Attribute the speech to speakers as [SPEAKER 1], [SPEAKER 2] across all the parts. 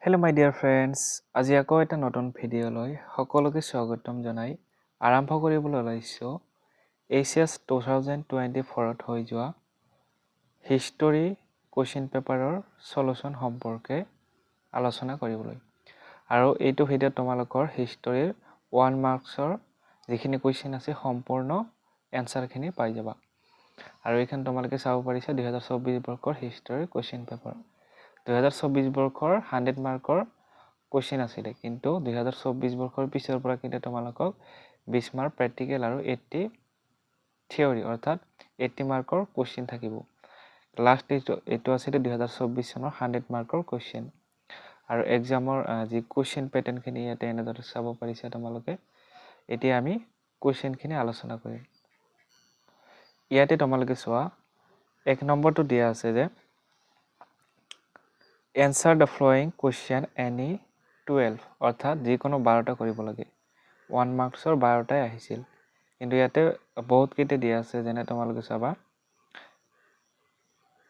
[SPEAKER 1] Hello my dear friends, আজি আকৌ এটা নতুন ভিডিঅ'লৈ সকলোকে স্বাগতম জনাই আৰম্ভ কৰিবলৈ ওলাইছো ACS 2024ত হৈ যোৱা হিষ্টৰী কোৱেশ্চন পেপাৰৰ সলিউশন সম্পৰ্কে আলোচনা কৰিবলৈ। আৰু এইটো ভিডিঅ'ত তোমালোকৰ হিষ্টৰীৰ 1 মাৰ্কছৰ যিখিনি কোৱেশ্চন আছে সম্পূৰ্ণ এনসাৰখিনি পাই যাবা। আৰু এইখন তোমালোকে চাব পাৰিছা 2024 বৰ্ষৰ হিষ্টৰীৰ কোৱেশ্চন পেপাৰ। 2024 বৰ্ষৰ 100 মাৰ্কৰ কোৱেশ্চন আছিলে, কিন্তু 2024 বৰ্ষৰ পিছৰ পৰা কিন্তু তোমালোকক 20 মাৰ্ক প্ৰেক্টিকেল আৰু 80 থিওৰি অৰ্থাৎ 80 মাৰ্কৰ কোৱেশ্চন থাকিব। লাষ্ট এইটো আছিল 2024 চনৰ 100 মাৰ্কৰ কোৱেশ্চন। আৰু এক্সামৰ যি কোৱেশ্চন প্যাটাৰ্নখিনি ইয়াতে এনেদৰে চাব পাৰিছা তোমালোকে। এতিয়া আমি কোৱেশ্চনখিনি আলোচনা কৰিম। ইয়াতে তোমালোকে চোৱা 1 নম্বৰটো দিয়া আছে যে answer the following question any 12 অৰ্থাৎ যিকোনো 12টা কৰিব লাগে। 1 মাৰ্কছৰ 12টাই আহিছিল, কিন্তু ইয়াতে বহুত কেইটা দিয়া আছে, যেনে তোমালোকে চাবা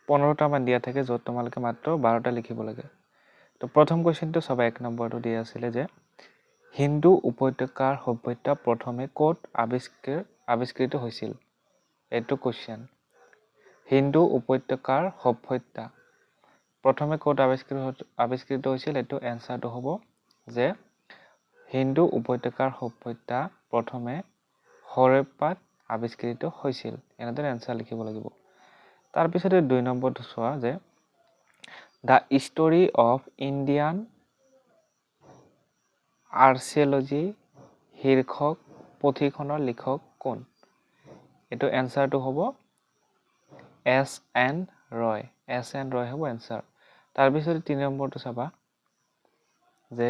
[SPEAKER 1] 15টা মান দিয়া থাকে য'ত তোমালোকে মাত্ৰ 12টা লিখিব লাগে। তো প্ৰথম কোৱেশ্চনটো চাবা 1 নম্বৰটো দিয়া আছিল যে হিন্দু উপত্যকাৰ সভ্যতা প্ৰথমে ক'ত আৱিষ্কৃত হৈছিল। এইটো কোৱেশ্চন। হিন্দু উপত্যকাৰ সভ্যতা প্ৰথমে ক'ত আৱিষ্কৃত হৈছিল, এইটো এনসাৰটো হ'ব যে হিন্দু উপত্যকাৰ সভ্যতা প্ৰথমে হৰপ্পাত আৱিষ্কৃত হৈছিল। এনেদৰে এনসাৰ লিখিব লাগিব। তাৰ পিছতে 2 নম্বৰটো চোৱা যে দ্য হিষ্টৰী অফ ইণ্ডিয়ান আৰ্চিঅলজি শীৰ্ষক পুথিখনৰ লিখক কোন। এইটো এনসাৰটো হ'ব S.N. ৰয়। S.N. ৰয় হ'ব এনসাৰ। তাৰ পিছতে 3 নম্বৰটো চাবা যে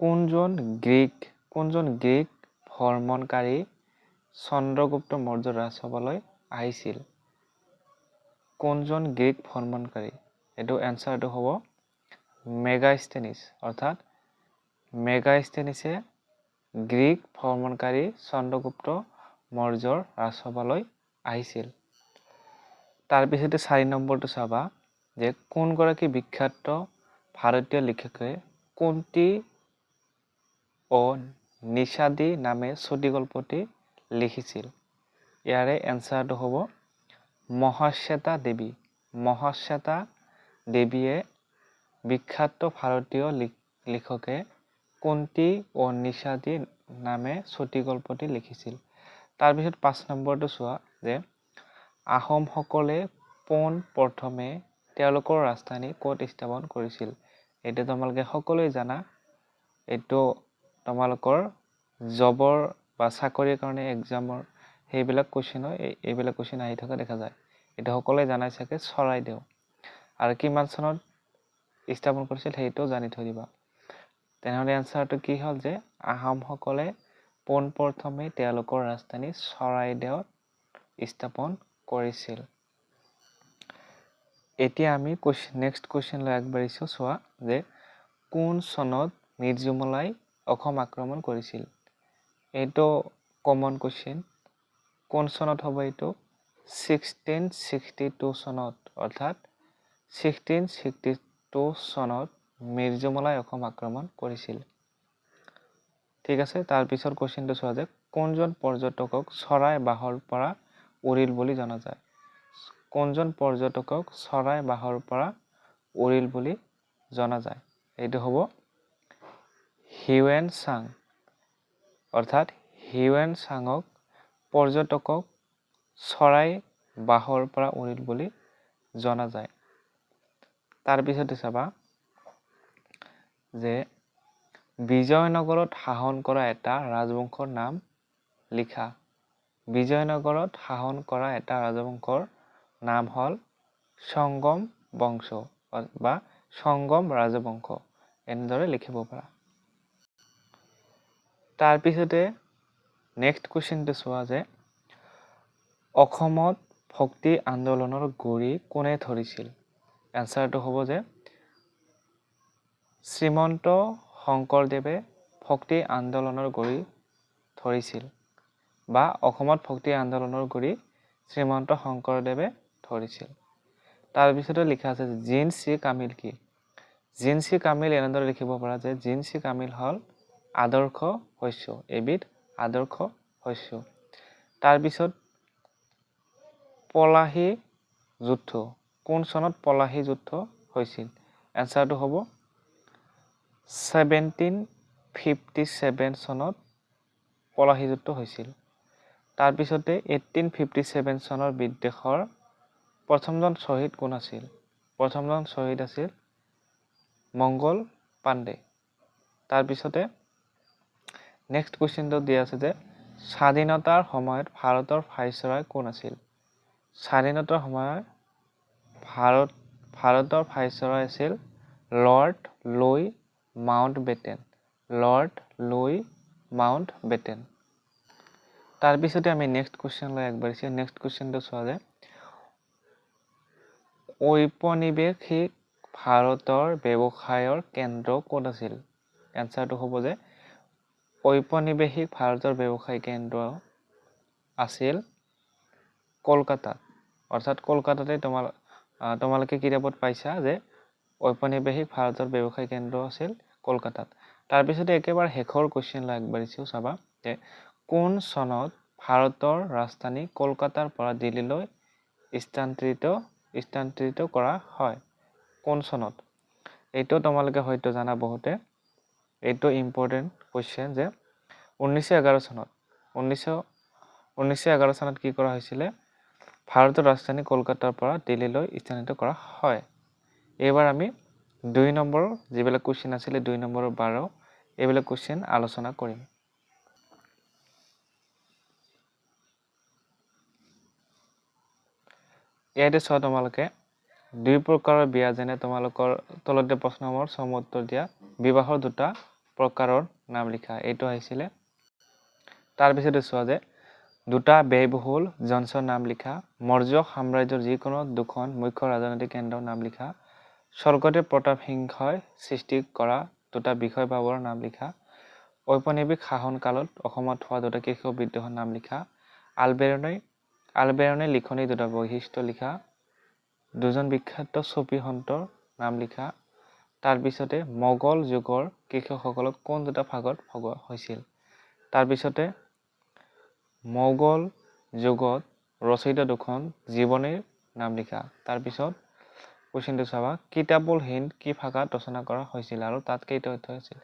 [SPEAKER 1] কোনজন গ্ৰীক ভ্ৰমণকাৰী চন্দ্ৰগুপ্ত মৌৰ্যৰ ৰাজসভালৈ আহিছিল। কোনজন গ্ৰীক ভ্ৰমণকাৰী, এইটো এনসাৰটো হ'ব মেগাস্থেনিছ। অৰ্থাৎ মেগাস্থেনিছে গ্ৰীক ভ্ৰমণকাৰী চন্দ্ৰগুপ্ত মৌৰ্যৰ ৰাজসভালৈ আহিছিল। তাৰ পিছতে 4 নম্বৰটো চাবা যে কোনগৰাকী বিখ্যাত ভাৰতীয় লেখকে কুন্তি ও নিষাদী নামে চুটিগল্পটি লিখিছিল। ইয়াৰে এনসাৰটো হ'ব মহাশ্বেতা দেৱী। মহাশ্বেতা দেৱীয়ে বিখ্যাত ভাৰতীয় লেখকে কুন্তি ও নিষাদী নামে চুটিগল্পটি লিখিছিল। তাৰপিছত 5 নম্বৰটো চোৱা যে আহোমসকলে পোন প্ৰথমে তেওঁলোকৰ ৰাজধানী ক'ত স্থাপন কৰিছিল। এইটো তোমালোকে সকলোৱে জানা। এইটো তোমালোকৰ জবৰ বা চাকৰিৰ কাৰণে এক্সামৰ এইবিলাক কোৱেশ্চন আহি থকা দেখা যায়। এইটো সকলোৱে জানাই চাগে, চৰাইদেউ। আৰু কিমান চনত স্থাপন কৰিছিল সেইটো জানি থৈ দিবা। তেনেহ'লে এনসাৰটো কি হ'ল যে আহোমসকলে পোন প্ৰথমে তেওঁলোকৰ ৰাজধানী চৰাইদেউত স্থাপন কৰিছিল। এতিয়া আমি নেক্সট কোৱেশ্চনলৈ আগবাঢ়িছো। চোৱা যে কোন চনত মিৰ্জুমলাই অসম আক্ৰমণ কৰিছিল। এইটো কমন কোৱেশ্চন। কোন চনত হ'ব এইটো 1662 চনত। অৰ্থাৎ 1662 চনত মিৰ্জুমলাই অসম আক্ৰমণ কৰিছিল। ঠিক আছে। তাৰ পিছৰ কোৱেশ্চনটো চোৱা যে কোনজন পৰ্যটকক চৰাই বাহৰ পৰা উৰিল বুলি জনা যায়। কোনজন পৰ্যটকক চৰাই বাহৰ পৰা উৰিল বুলি জনা যায়। এইটো হ'ব হিউৱেন চাং। অৰ্থাৎ হিউৱেন চাঙক পৰ্যটকক চৰাই বাহৰ পৰা উৰিল বুলি জনা যায়। তাৰ পিছতে চাবা যে বিজয়নগৰত শাসন কৰা এটা ৰাজবংশৰ নাম লিখা। বিজয়নগৰত শাসন কৰা এটা ৰাজবংশৰ নাম হ'ল সংগম বংশ বা সংগম ৰাজবংশ। এনেদৰে লিখিব পাৰা। তাৰ পিছতে নেক্সট কুৱেশ্চনটো চোৱা যে অসমত ভক্তি আন্দোলনৰ গুৰি কোনে ধৰিছিল। এনসাৰটো হ'ব যে শ্ৰীমন্ত শংকৰদেৱে ভক্তি আন্দোলনৰ গুৰি ধৰিছিল, বা অসমত ভক্তি আন্দোলনৰ গুৰি শ্ৰীমন্ত শংকৰদেৱে ধৰিছিল। তাৰ পিছতে লিখা আছে জিন চি কামিল কি। জিনচি কামিল এনেদৰে লিখিব পৰা যে জিনচি কামিল হ'ল আদৰ্শ শস্য, এবিধ আদৰ্শ শস্য। তাৰপিছত পলাশী যুদ্ধ, কোন চনত পলাশী যুদ্ধ হৈছিল? এনচাৰটো হ'ব 1757 চনত পলাশী যুদ্ধ হৈছিল। তাৰপিছতে 1857 চনৰ বিদ্ৰোহৰ প্ৰথমজন শ্বহীদ কোন আছিল? প্ৰথমজন শ্বহীদ আছিল মংগল পাণ্ডে। তাৰপিছতে নেক্সট কুৱেশ্যনটো দিয়া আছে যে স্বাধীনতাৰ সময়ত ভাৰতৰ ভাইচৰয় কোন আছিল? স্বাধীনতাৰ সময়ত ভাৰতৰ ভাইচৰয় আছিল lord Louis Mountbatten. Lord Louis Mountbatten. তাৰপিছতে আমি নেক্সট কুৱেশ্যনলৈ আগবাঢ়িছোঁ। নেক্সট কুৱেশ্যনটো চোৱা যায় ঔপনিৱেশিক ভাৰতৰ ব্যৱসায়ৰ কেন্দ্ৰ ক'ত আছিল? এনচাৰটো হ'ব যে ঔপনিৱেশিক ভাৰতৰ ব্যৱসায় কেন্দ্ৰ আছিল কলকাতাত। অৰ্থাৎ কলকাতাতে তোমালোকে কিতাপত পাইছা যে ঔপনিৱেশিক ভাৰতৰ ব্যৱসায় কেন্দ্ৰ আছিল কলকাতাত। তাৰপিছতে একেবাৰে শেষৰ কুৱেশ্যনলৈ আগবাঢ়িছোঁ। চাবা যে কোন চনত ভাৰতৰ ৰাজধানী কলকাতাৰ পৰা দিল্লীলৈ স্থানান্তৰিত কৰা হয়? কোন চনত? এইটো তোমালোকে হয়তো জানা বহুতে। এইটো ইম্পৰ্টেণ্ট কুৱেশ্যন যে 1911 চনত 1911 চনত কি কৰা হৈছিলে? ভাৰতৰ ৰাজধানী কলকাতাৰ পৰা দিল্লীলৈ স্থানান্তৰিত কৰা হয়। এইবাৰ আমি 2 নম্বৰৰ যিবিলাক কুৱেশ্যন আছিলে 2 নম্বৰৰ 12 এইবিলাক কুৱেশ্যন আলোচনা কৰিম। ইয়াতে চোৱা তোমালোকে 2 প্ৰকাৰৰ বিয়া, যেনে তোমালোকৰ তলতে প্ৰশ্ন নম্বৰ চম উত্তৰ দিয়া বিবাহৰ 2টা প্ৰকাৰৰ নাম লিখা, এইটো আহিছিলে। তাৰপিছতে চোৱা যে 2টা ব্যয়বহুল জঞ্চৰ নাম লিখা, মৌৰ্য সাম্ৰাজ্যৰ যিকোনো 2খন মুখ্য ৰাজনৈতিক কেন্দ্ৰৰ নাম লিখা, স্বৰ্গদেৱ প্ৰতাপ সিংহই সৃষ্টি কৰা 2টা বিষয় ভাৱৰ নাম লিখা, ঔপনিৱেশিক শাসন কালত অসমত হোৱা 2টা কৃষক বিদ্ৰোহৰ নাম লিখা, আলবেৰনে লিখনিৰ 2টা বৈশিষ্ট্য লিখা, 2জন বিখ্যাত চুফী সন্তৰ নাম লিখা। তাৰপিছতে মোগল যুগৰ কৃষকসকলক কোন 2টা ভাগত ভগোৱা হৈছিল? তাৰপিছতে মোগল যুগত ৰচিত 2খন জীৱনীৰ নাম লিখা। তাৰপিছত কুৱেশ্যনটো চাবা কিতাবুল হিন্দ কি ভাষাত ৰচনা কৰা হৈছিল আৰু তাত কেইটা অধ্যায় আছিল?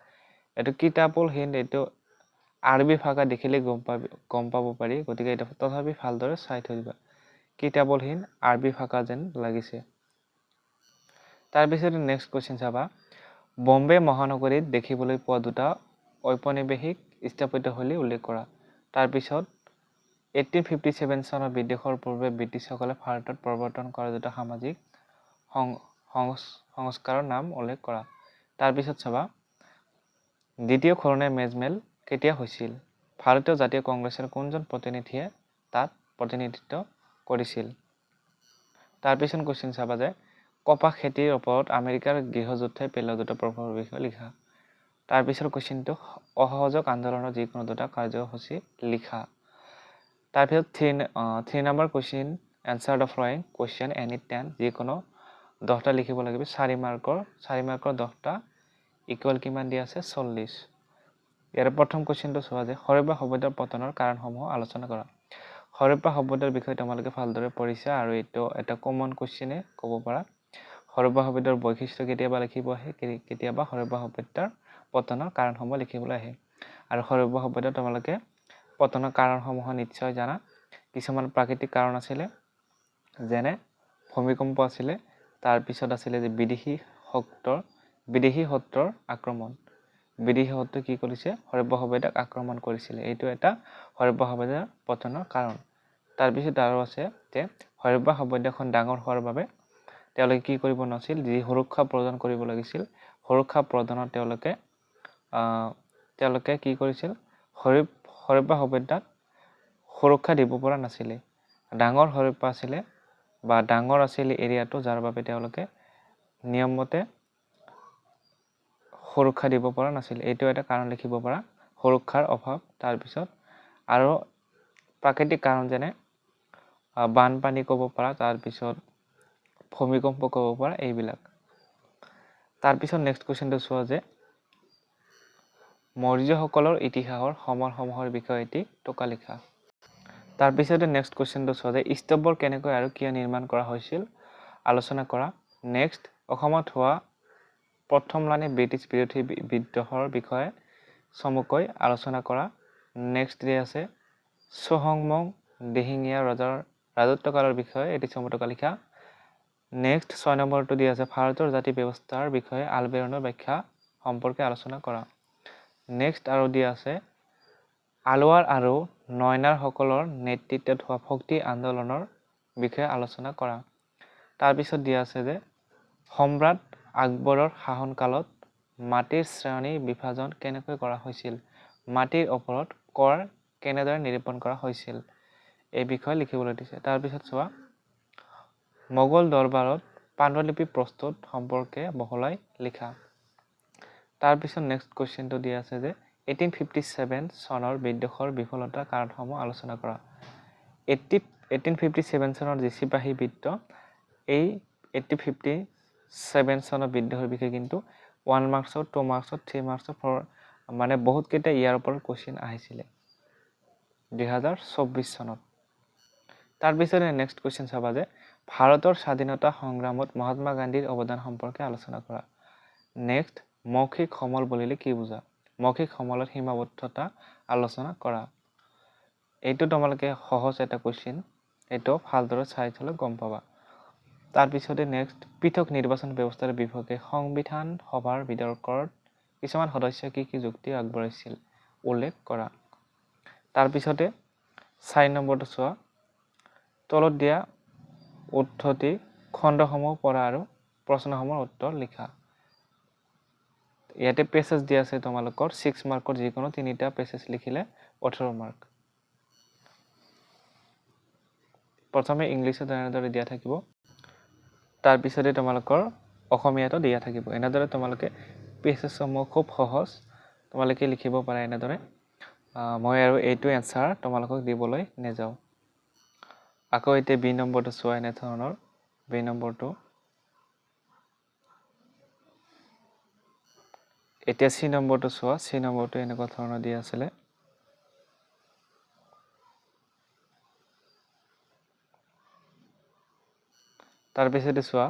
[SPEAKER 1] এইটো কিতাবুল হিন্দ এইটো আৰবী ভাষা দেখিলে গম পাব পাৰি, গতিকে এইটো তথাপি ভালদৰে চাই থৈ দিবা। কিতাবুল হিন্দ আৰবী ভাষা যেন লাগিছে। তাৰপিছতে নেক্সট কুৱেশ্যন চাবা বম্বে মহানগৰীত দেখিবলৈ পোৱা 2টা ঔপনিৱেশিক স্থাপত্যশৈলী উল্লেখ কৰা। তাৰপিছত 1857 চনৰ বিদ্ৰোহৰ পূৰ্বে ব্ৰিটিছসকলে ভাৰতত প্ৰৱৰ্তন কৰা 2টা সামাজিক সংস্কাৰৰ নাম উল্লেখ কৰা। তাৰপিছত চাবা দ্বিতীয় ঘূৰণীয়া মেজমেল কেতিয়া হৈছিল? ভাৰতীয় জাতীয় কংগ্ৰেছৰ কোনজন প্ৰতিনিধিয়ে তাত প্ৰতিনিধিত্ব কৰিছিল? তাৰপিছত কুৱেশ্যন চাবা যে কপাহ খেতিৰ ওপৰত আমেৰিকাৰ গৃহযুদ্ধই পেলোৱা 2টা প্ৰভাৱৰ বিষয়ে লিখা। তাৰপিছত কুৱেশ্যনটো অসহযোগ আন্দোলনৰ যিকোনো 2টা কাৰ্যসূচী লিখা। তাৰপিছত 3 number question answer the following question any 10 যিকোনো 10টা লিখিব লাগিব। 4 মাৰ্কৰ 10টা ইকুৱেল কিমান দিয়া আছে? 40। ইয়াৰ প্ৰথম কুৱেশ্যনটো চোৱা যে হৰপ্পা সভ্যতাৰ পতনৰ কাৰণসমূহ আলোচনা কৰা। হৰপ্পা সভ্যতাৰ বিষয়ে তোমালোকে ভালদৰে পঢ়িছা আৰু এইটো এটা কমন কুৱেশ্যনে ক'ব পাৰা। হৰপ্পা সভ্যতাৰ বৈশিষ্ট্য কেতিয়াবা লিখিব আহে, কেতিয়াবা হৰপ্পা সভ্যতাৰ পতনৰ কাৰণসমূহ লিখিবলৈ আহে। আৰু হৰপ্পা সভ্যতা তোমালোকে পতনৰ কাৰণসমূহ নিশ্চয় জানা। কিছুমান প্ৰাকৃতিক কাৰণ আছিলে, যেনে ভূমিকম্প আছিলে, তাৰপিছত আছিলে যে বিদেশী সত্ৰৰ আক্ৰমণ। বিদেশী সত্ৰই কি কৰিছে? হৰপ্পা সভ্যতাক আক্ৰমণ কৰিছিলে। এইটো এটা হৰপ্পা সভ্যতাৰ পতনৰ কাৰণ। তাৰপিছত আৰু আছে যে হৰপ্পা সভ্যতাখন ডাঙৰ হোৱাৰ বাবে তেওঁলোকে কি কৰিব নাছিল? যি সুৰক্ষা প্ৰদান কৰিব লাগিছিল, সুৰক্ষা প্ৰদানত তেওঁলোকে কি কৰিছিল? হৰপ্পা সভ্যতাক সুৰক্ষা দিব পৰা নাছিলে। ডাঙৰ হৰপ্পা আছিলে বা ডাঙৰ আছিলে এৰিয়াটো, যাৰ বাবে তেওঁলোকে নিয়মমতে সুৰক্ষা দিব পৰা নাছিল। এইটো এটা কাৰণ লিখিব পাৰা, সুৰক্ষাৰ অভাৱ। তাৰপিছত আৰু প্ৰাকৃতিক কাৰণ যেনে বানপানী ক'ব পাৰা, তাৰপিছত ভূমিকম্প ক'ব পাৰা, এইবিলাক। তাৰপিছত নেক্সট কুৱেশ্যনটো চোৱা যে মৌৰ্যসকলৰ ইতিহাসৰ সমলসমূহৰ বিষয়ে এটি টোকা লিখা। তাৰপিছতে নেক্সট কুৱেশ্যনটো চোৱা যে স্তম্ভবোৰ কেনেকৈ আৰু কিয় নিৰ্মাণ কৰা হৈছিল আলোচনা কৰা। নেক্সট অসমত হোৱা প্ৰথমলানি ব্ৰিটিছ বিৰোধী বিদ্ৰোহৰ বিষয়ে চমুকৈ আলোচনা কৰা। নেক্সট দিয়া আছে চৌহামং দিহিঙীয়া ৰজাৰ ৰাজত্বকালৰ বিষয়ে এটি চমু টোকা লিখা। নেক্সট 6 নম্বৰটো দিয়া আছে ভাৰতৰ জাতি ব্যৱস্থাৰ বিষয়ে আলবেৰণৰ ব্যাখ্যা সম্পৰ্কে আলোচনা কৰা। নেক্সট আৰু দিয়া আছে আলৱাৰ আৰু নয়নাৰ সকলৰ নেতৃত্বত হোৱা ভক্তি আন্দোলনৰ বিষয়ে আলোচনা কৰা। তাৰপিছত দিয়া আছে যে সম্ৰাট আকবৰৰ শাসনকালত মাটিৰ শ্ৰেণী বিভাজন কেনেকৈ কৰা হৈছিল, মাটিৰ ওপৰত কৰ কেনেদৰে নিৰূপণ কৰা হৈছিল, এই বিষয়ে লিখিবলৈ দিছে। তাৰপিছত চোৱা মোগল দৰবাৰত পাণ্ডুলিপি প্ৰস্তুত সম্পৰ্কে বহলাই লিখা। তাৰপিছত নেক্সট কুৱেশ্যনটো দিয়া আছে যে 1857 চনৰ বিদ্ৰোহৰ বিফলতাৰ কাৰণসমূহ আলোচনা কৰা। 1857 চনৰ যি চিপাহী বিদ্ৰোহ, এই 1857 চনৰ বিদ্ৰোহৰ বিষয়ে কিন্তু 1 মাৰ্কছত 2 মাৰ্কছত 3 মাৰ্কছত মানে বহুতকেইটা ইয়াৰ ওপৰত কুৱেশ্যন আহিছিলে 2024 চনত। তাৰপিছতে নেক্সট কুৱেশ্যন চাবা যে ভাৰতৰ স্বাধীনতা সংগ্ৰামত মহাত্মা গান্ধীৰ অৱদান সম্পৰ্কে আলোচনা কৰা। নেক্সট মৌখিক সমল বুলিলে কি বুজা, মৌখিক সমলৰ সীমাবদ্ধতা আলোচনা কৰা। এইটো তোমালোকে সহজ এটা কুৱেশ্যন, এইটো ভালদৰে চাই থলে গম পাবা। তাৰপিছতে নেক্সট পৃথক নিৰ্বাচন ব্যৱস্থাৰ বিপক্ষে সংবিধান সভাৰ বিতৰ্কত কিছুমান সদস্যই কি যুক্তি আগবঢ়াইছিল উল্লেখ কৰা। তাৰপিছতে 4 নম্বৰটো চোৱা তলত দিয়া উদ্ধৃতি খণ্ডসমূহ পঢ়া আৰু প্ৰশ্নসমূহৰ উত্তৰ লিখা। ইয়াতে পেছেজ দিয়া আছে তোমালোকৰ 6 মাৰ্কৰ যিকোনো 3টা পেছেজ লিখিলে 18 মাৰ্ক। প্ৰথমে ইংলিছত এনেদৰে দিয়া থাকিব, তাৰপিছতে তোমালোকৰ অসমীয়াতো দিয়া থাকিব। এনেদৰে তোমালোকে পেছেজসমূহ খুব সহজ তোমালোকে লিখিব পাৰা এনেদৰে। মই আৰু এইটো এনসাৰ তোমালোকক দিবলৈ নেযাওঁ। আকৌ এতিয়া বি নম্বৰটো চোৱা এনেধৰণৰ। বি নম্বৰটো এতিয়া চি নম্বৰটো চোৱা। চি নম্বৰটো এনেকুৱা ধৰণৰ দিয়া আছিলে। তাৰপিছতে চোৱা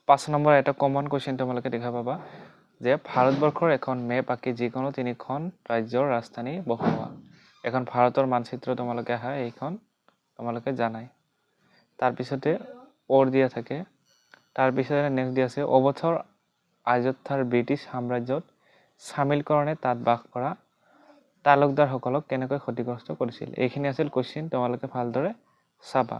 [SPEAKER 1] 5 নম্বৰ এটা কমন কুৱেশ্যন তোমালোকে দেখা পাবা যে ভাৰতবৰ্ষৰ এখন মেপ আঁকি যিকোনো 3খন ৰাজ্যৰ ৰাজধানী বহোৱা। এখন ভাৰতৰ মানচিত্ৰ তোমালোকে আহা, এইখন তোমালোকে জানাই। তাৰপিছতে অৰ দিয়া থাকে। তাৰপিছতে নেক্সট দিয়া আছে অৱসৰ আয়োধ্যাৰ ব্ৰিটিছ সাম্ৰাজ্যত চামিলকৰণে তাত বাস কৰা তালুকদাৰসকলক কেনেকৈ ক্ষতিগ্ৰস্ত কৰিছিল। এইখিনি আছিল কুৱেশ্যন, তোমালোকে ভালদৰে চাবা।